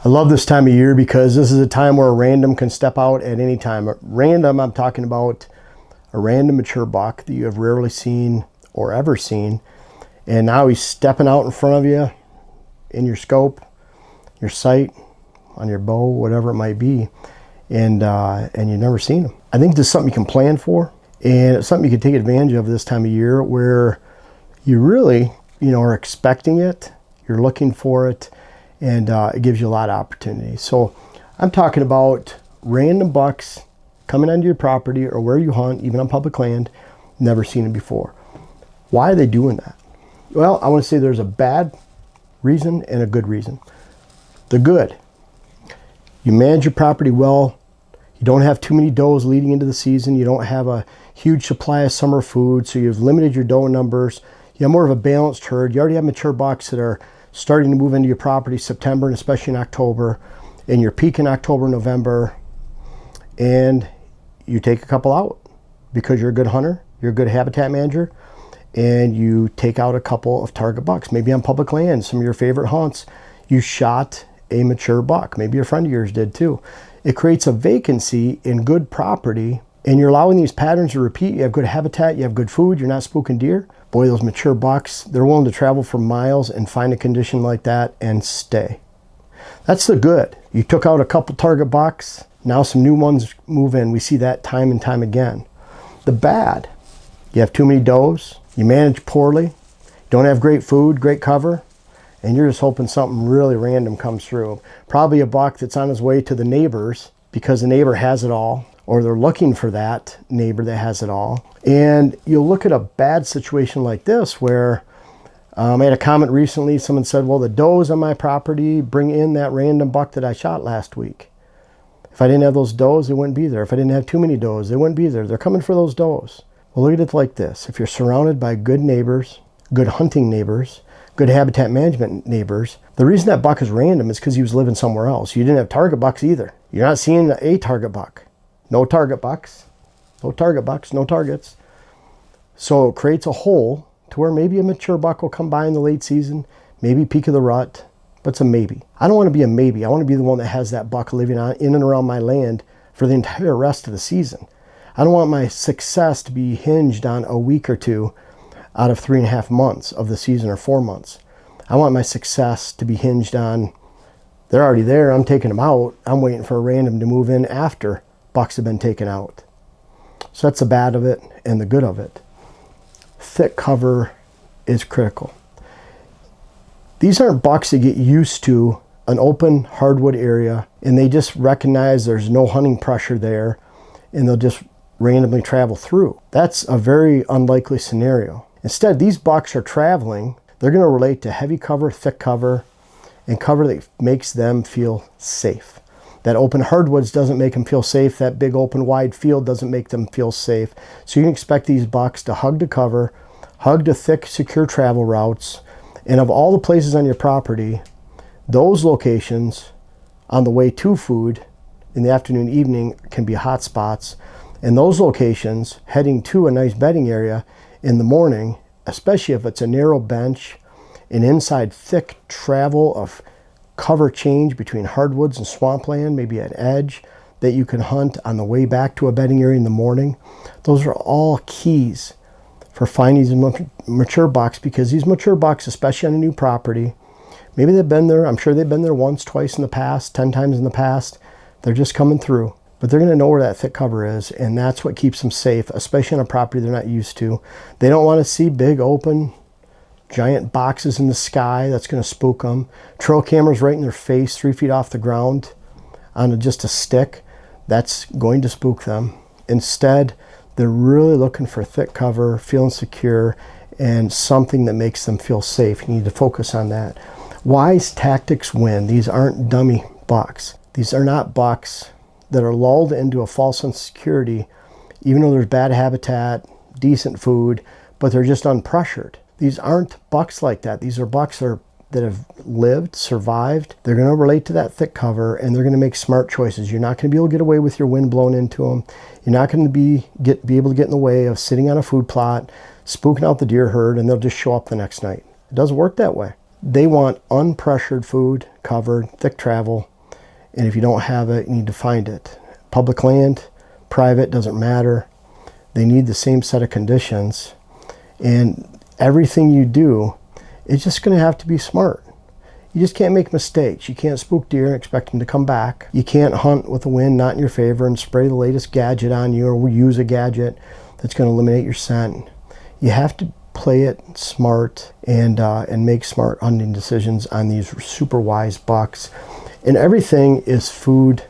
I love this time of year because this is a time where a random can step out at any time. Random, I'm talking about a random mature buck that you have rarely seen or ever seen. And now he's stepping out in front of you in your scope, your sight, on your bow, whatever it might be. And you've never seen him. I think this is something you can plan for. And it's something you can take advantage of this time of year where you really, are expecting it. You're looking for it. And it gives you a lot of opportunity. So I'm talking about random bucks coming onto your property or where you hunt, even on public land, never seen it before. Why are they doing that? Well, I want to say there's a bad reason and a good reason. The good, you manage your property well. You don't have too many does leading into the season. You don't have a huge supply of summer food, so you've limited your doe numbers. You have more of a balanced herd. You already have mature bucks that are starting to move into your property September and especially in October, and you're peaking October, November, and you take a couple out because you're a good hunter, you're a good habitat manager, and you take out a couple of target bucks. Maybe on public land, some of your favorite hunts, you shot a mature buck. Maybe a friend of yours did too. It creates a vacancy in good property, and you're allowing these patterns to repeat. You have good habitat, you have good food, you're not spooking deer. Boy, those mature bucks, they're willing to travel for miles and find a condition like that and stay. That's the good. You took out a couple target bucks, now some new ones move in. We see that time and time again. The bad, you have too many does, you manage poorly, don't have great food, great cover, and you're just hoping something really random comes through. Probably a buck that's on his way to the neighbors because the neighbor has it all, or they're looking for that neighbor that has it all. And you'll look at a bad situation like this where I had a comment recently. Someone said, well, the does on my property bring in that random buck that I shot last week. If I didn't have those does, they wouldn't be there. If I didn't have too many does, they wouldn't be there. They're coming for those does. Well, look at it like this. If you're surrounded by good neighbors, good hunting neighbors, good habitat management neighbors, the reason that buck is random is because he was living somewhere else. You didn't have target bucks either. You're not seeing a target buck. No target bucks, no target bucks, no targets. So it creates a hole to where maybe a mature buck will come by in the late season, maybe peak of the rut, but it's a maybe. I don't want to be a maybe. I want to be the one that has that buck living on in and around my land for the entire rest of the season. I don't want my success to be hinged on a week or two out of 3.5 months of the season or 4 months. I want my success to be hinged on, they're already there, I'm taking them out, I'm waiting for a random to move in after bucks have been taken out. So that's the bad of it and the good of it. Thick cover is critical. These aren't bucks that get used to an open hardwood area and they just recognize there's no hunting pressure there and they'll just randomly travel through. That's a very unlikely scenario. Instead, these bucks are traveling. They're going to relate to heavy cover, thick cover, and cover that makes them feel safe. That open hardwoods doesn't make them feel safe. That big open wide field doesn't make them feel safe. So you can expect these bucks to hug to cover, hug to thick, secure travel routes. And of all the places on your property, those locations on the way to food in the afternoon, evening can be hot spots. And those locations heading to a nice bedding area in the morning, especially if it's a narrow bench, an inside thick travel of cover change between hardwoods and swampland, maybe an edge that you can hunt on the way back to a bedding area in the morning. Those are all keys for finding these mature bucks, because these mature bucks, especially on a new property, maybe they've been there, I'm sure they've been there once, twice in the past, 10 times in the past. They're just coming through, but they're going to know where that thick cover is, and that's what keeps them safe, especially on a property they're not used to. They don't want to see big open giant boxes in the sky. That's going to spook them. Trail cameras right in their face 3 feet off the ground on just a stick. That's going to spook them. Instead, they're really looking for thick cover, feeling secure, and something that makes them feel safe. You need to focus on that. Wise tactics win. These aren't dummy bucks. These are not bucks that are lulled into a false sense of security, even though there's bad habitat, decent food, but they're just unpressured. These aren't bucks like that. These are bucks that have lived, survived. They're going to relate to that thick cover, and they're going to make smart choices. You're not going to be able to get away with your wind blowing into them. You're not going to be able to get in the way of sitting on a food plot, spooking out the deer herd, and they'll just show up the next night. It doesn't work that way. They want unpressured food, covered, thick travel, And if you don't have it, you need to find it. Public land, private, doesn't matter. They need the same set of conditions. And everything you do is just going to have to be smart. You just can't make mistakes. You can't spook deer and expect them to come back. You can't hunt with the wind not in your favor and spray the latest gadget on you, or use a gadget that's going to eliminate your scent. You have to play it smart and make smart hunting decisions on these super wise bucks. And everything is food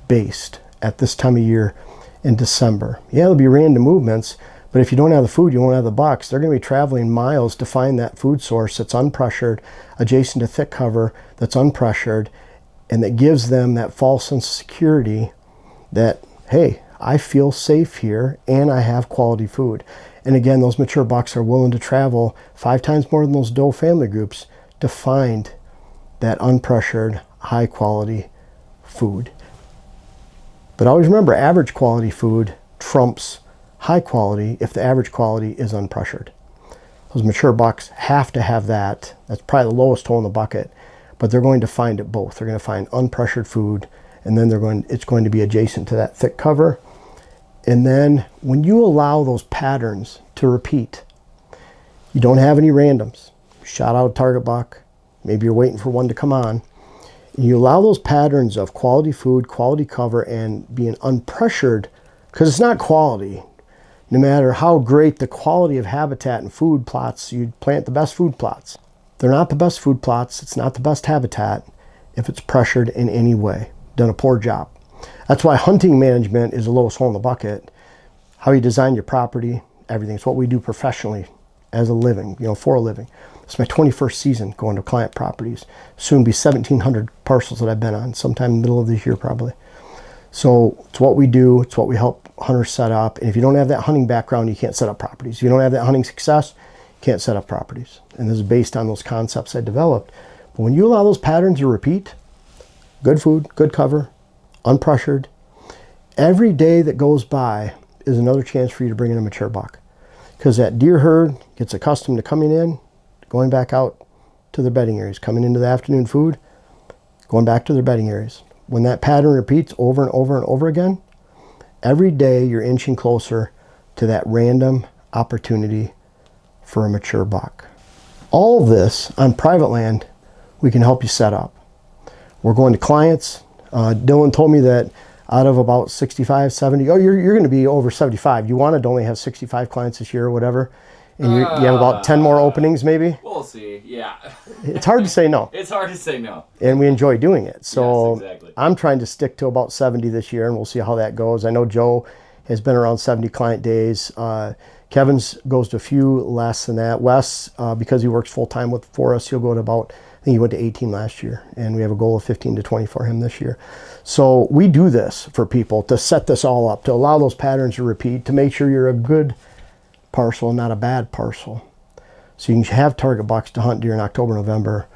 based at this time of year in December. Yeah, there'll be random movements, but if you don't have the food, you won't have the bucks. They're going to be traveling miles to find that food source that's unpressured, adjacent to thick cover, that's unpressured, and that gives them that false sense of security that, hey, I feel safe here and I have quality food. And again, those mature bucks are willing to travel 5 times more than those doe family groups to find that unpressured, high quality food. But always remember, average quality food trumps high quality if the average quality is unpressured. Those mature bucks have to have that. That's probably the lowest hole in the bucket, but they're going to find it both. They're going to find unpressured food, and then it's going to be adjacent to that thick cover. And then when you allow those patterns to repeat, you don't have any randoms. Shot out a target buck, maybe you're waiting for one to come on. You allow those patterns of quality food, quality cover, and being unpressured, because it's not quality. No matter how great the quality of habitat and food plots, you plant the best food plots. They're not the best food plots. It's not the best habitat if it's pressured in any way. Done a poor job. That's why hunting management is the lowest hole in the bucket. How you design your property, everything. It's what we do professionally as a living, for a living. It's my 21st season going to client properties. Soon be 1,700 parcels that I've been on, sometime in the middle of this year probably. So it's what we do. It's what we help hunters set up. And if you don't have that hunting background, you can't set up properties. If you don't have that hunting success, you can't set up properties. And this is based on those concepts I developed. But when you allow those patterns to repeat, good food, good cover, unpressured, every day that goes by is another chance for you to bring in a mature buck. Because that deer herd gets accustomed to coming in, going back out to their bedding areas, coming into the afternoon food, going back to their bedding areas. When that pattern repeats over and over and over again, every day you're inching closer to that random opportunity for a mature buck. All of this on private land, we can help you set up. We're going to clients. Dylan told me that out of about 65, 70, you're going to be over 75. You wanted to only have 65 clients this year or whatever. And you have about 10 more openings maybe? We'll see, yeah. It's hard to say no. It's hard to say no. And we enjoy doing it. So yes, exactly. I'm trying to stick to about 70 this year, and we'll see how that goes. I know Joe has been around 70 client days. Kevin's goes to a few less than that. Wes, because he works full-time for us, he'll go to about, I think he went to 18 last year, and we have a goal of 15 to 20 for him this year. So we do this for people to set this all up, to allow those patterns to repeat, to make sure you're a good parcel and not a bad parcel. So you can have target bucks to hunt deer in October, November,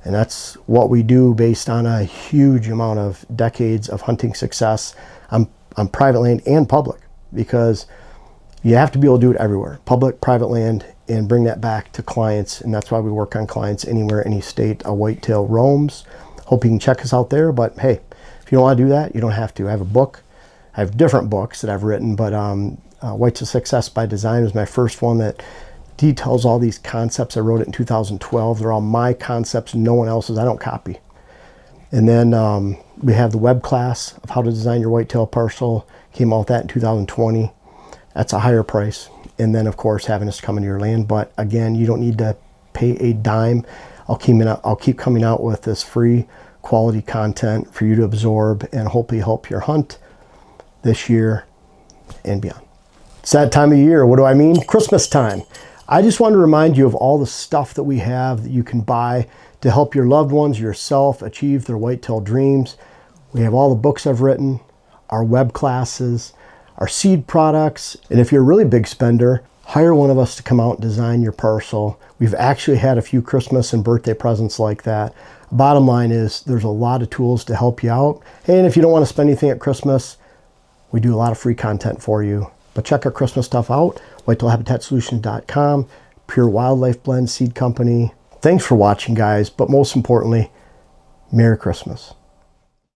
and that's what we do based on a huge amount of decades of hunting success on private land and public, because you have to be able to do it everywhere, public, private land, and bring that back to clients. And that's why we work on clients anywhere, any state a whitetail roams. Hope you can check us out there. But hey, if you don't want to do that, you don't have to. I have a book. I have different books that I've written, but Whites of Success by Design was my first one that details all these concepts. I wrote it in 2012. They're all my concepts, no one else's. I don't copy. And then we have the web class of how to design your whitetail parcel. Came out with that in 2020. That's a higher price. And then, of course, having us come into your land. But again, you don't need to pay a dime. I'll keep coming out with this free quality content for you to absorb and hopefully help your hunt this year and beyond. It's that time of year. What do I mean? Christmas time. I just want to remind you of all the stuff that we have that you can buy to help your loved ones, yourself, achieve their whitetail dreams. We have all the books I've written, our web classes, our seed products, and if you're a really big spender, hire one of us to come out and design your parcel. We've actually had a few Christmas and birthday presents like that. Bottom line is there's a lot of tools to help you out. And if you don't want to spend anything at Christmas, we do a lot of free content for you. But check our Christmas stuff out, whitetailhabitatsolutions.com, Pure Wildlife Blend Seed Company. Thanks for watching, guys, but most importantly, Merry Christmas.